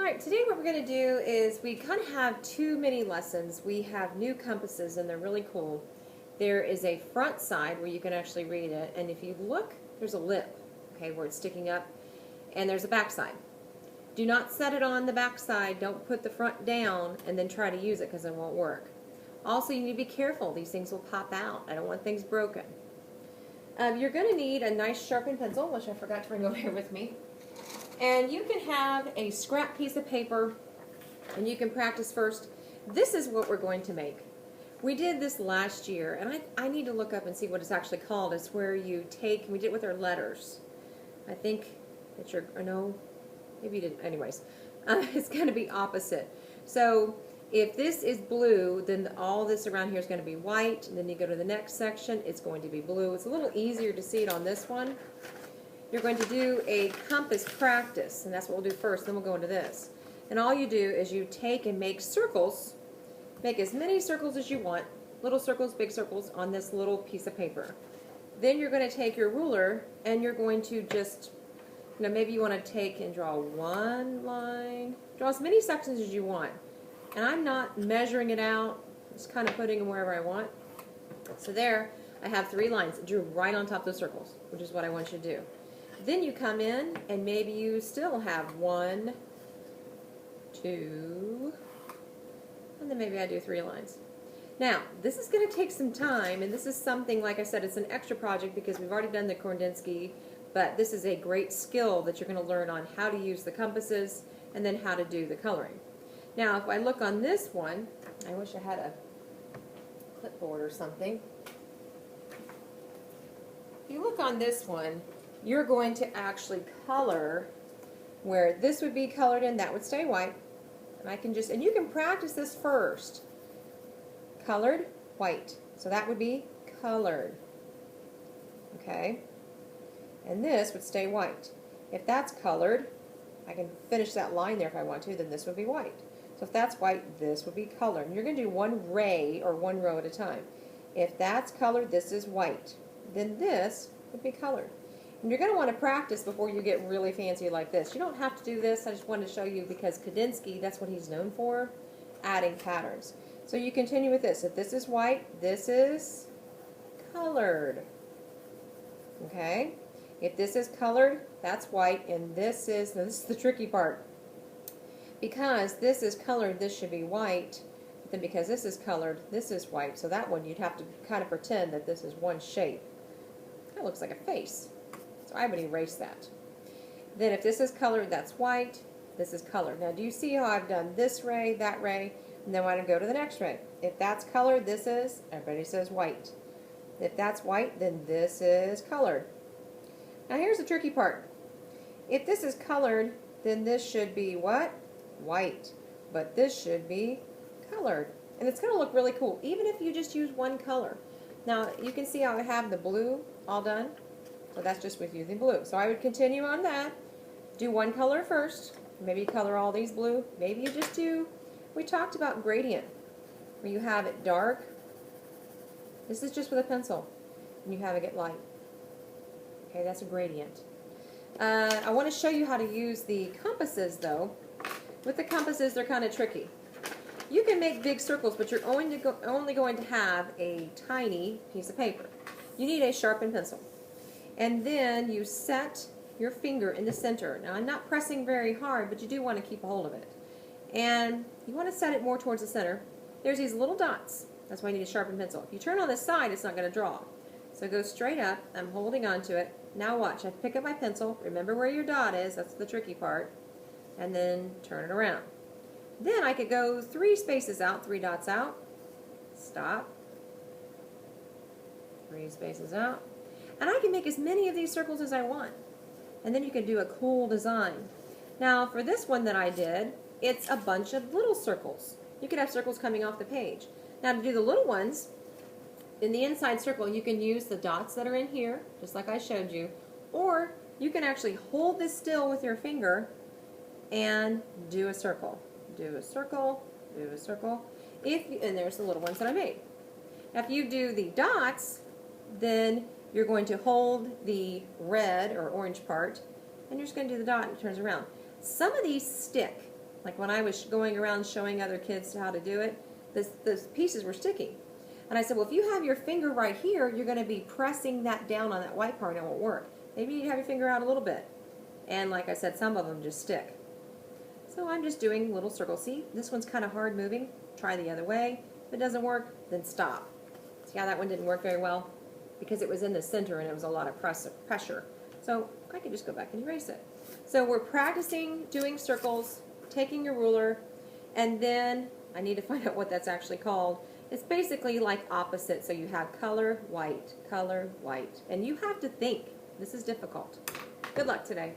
Alright, today what we're going to do is we kind of have two mini lessons. We have new compasses and they're really cool. There is a front side where you can actually read it, and if you look, there's a lip, okay, where it's sticking up, and there's a back side. Do not set it on the back side. Don't put the front down and then try to use it because it won't work. Also, you need to be careful. These things will pop out. I don't want things broken. You're going to need a nice sharpened pencil, which I forgot to bring over here with me. And you can have a scrap piece of paper, and you can practice first. This is what we're going to make. We did this last year, and I need to look up and see what it's actually called. It's where you take, we did it with our letters. I think that you're, or no, maybe you didn't. Anyways, it's going to be opposite. So if this is blue, then all this around here is going to be white, and then you go to the next section, it's going to be blue. It's a little easier to see it on this one. You're going to do a compass practice, and that's what we'll do first, then we'll go into this. And all you do is you take and make circles, make as many circles as you want, little circles, big circles, on this little piece of paper. Then you're going to take your ruler, and you're going to just, maybe you want to take and draw one line, draw as many sections as you want. And I'm not measuring it out, just kind of putting them wherever I want. So there, I have 3 lines, drew right on top of those circles, which is what I want you to do. Then you come in, and maybe you still have 1, 2, and then maybe I do 3 lines. Now, this is going to take some time, and this is something, like I said, it's an extra project because we've already done the Kandinsky, but this is a great skill that you're going to learn on how to use the compasses and then how to do the coloring. Now, if I look on this one, I wish I had a clipboard or something. If you look on this one, you're going to actually color where this would be colored in, that would stay white. And I can just, and you can practice this first. Colored, white. So that would be colored. Okay? And this would stay white. If that's colored, I can finish that line there if I want to, then this would be white. So if that's white, this would be colored. And you're going to do one ray or one row at a time. If that's colored, this is white. Then this would be colored. And you're going to want to practice before you get really fancy like this. You don't have to do this. I just wanted to show you because Kandinsky, that's what he's known for, adding patterns. So you continue with this. If this is white, this is colored. Okay? If this is colored, that's white, and this is the tricky part. Because this is colored, this should be white. But then because this is colored, this is white. So that one, you'd have to kind of pretend that this is one shape. That looks like a face. So I would erase that. Then if this is colored, that's white. This is colored. Now do you see how I've done this ray, that ray, and then when I go to the next ray? If that's colored, this is, everybody says white. If that's white, then this is colored. Now here's the tricky part. If this is colored, then this should be what? White. But this should be colored. And it's going to look really cool, even if you just use one color. Now you can see how I have the blue all done. So that's just with using blue. So I would continue on that. Do one color first. Maybe color all these blue. Maybe you just do, we talked about gradient, where you have it dark. This is just with a pencil. And you have it get light. Okay, that's a gradient. I want to show you how to use the compasses though. With the compasses, they're kind of tricky. You can make big circles, but you're only going to have a tiny piece of paper. You need a sharpened pencil. And then you set your finger in the center. Now I'm not pressing very hard, but you do want to keep a hold of it. And you want to set it more towards the center. There's these little dots. That's why you need a sharpened pencil. If you turn on this side, it's not going to draw. So go straight up. I'm holding on to it. Now watch. I pick up my pencil. Remember where your dot is. That's the tricky part. And then turn it around. Then I could go 3 spaces out, 3 dots out. Stop. 3 spaces out. And I can make as many of these circles as I want. And then you can do a cool design. Now for this one that I did, it's a bunch of little circles. You could have circles coming off the page. Now to do the little ones, in the inside circle you can use the dots that are in here, just like I showed you, or you can actually hold this still with your finger and do a circle. Do a circle, do a circle. And there's the little ones that I made. Now if you do the dots, then you're going to hold the red or orange part, and you're just going to do the dot and it turns around. Some of these stick. Like when I was going around showing other kids how to do it, those pieces were sticking. And I said, well, if you have your finger right here, you're going to be pressing that down on that white part and it won't work. Maybe you need to have your finger out a little bit. And like I said, some of them just stick. So I'm just doing little circles. See, this one's kind of hard moving. Try the other way. If it doesn't work, then stop. See how that one didn't work very well? Because it was in the center and it was a lot of pressure. So I can just go back and erase it. So we're practicing doing circles, taking your ruler, and then I need to find out what that's actually called. It's basically like opposite. So you have color, white, and you have to think. This is difficult. Good luck today.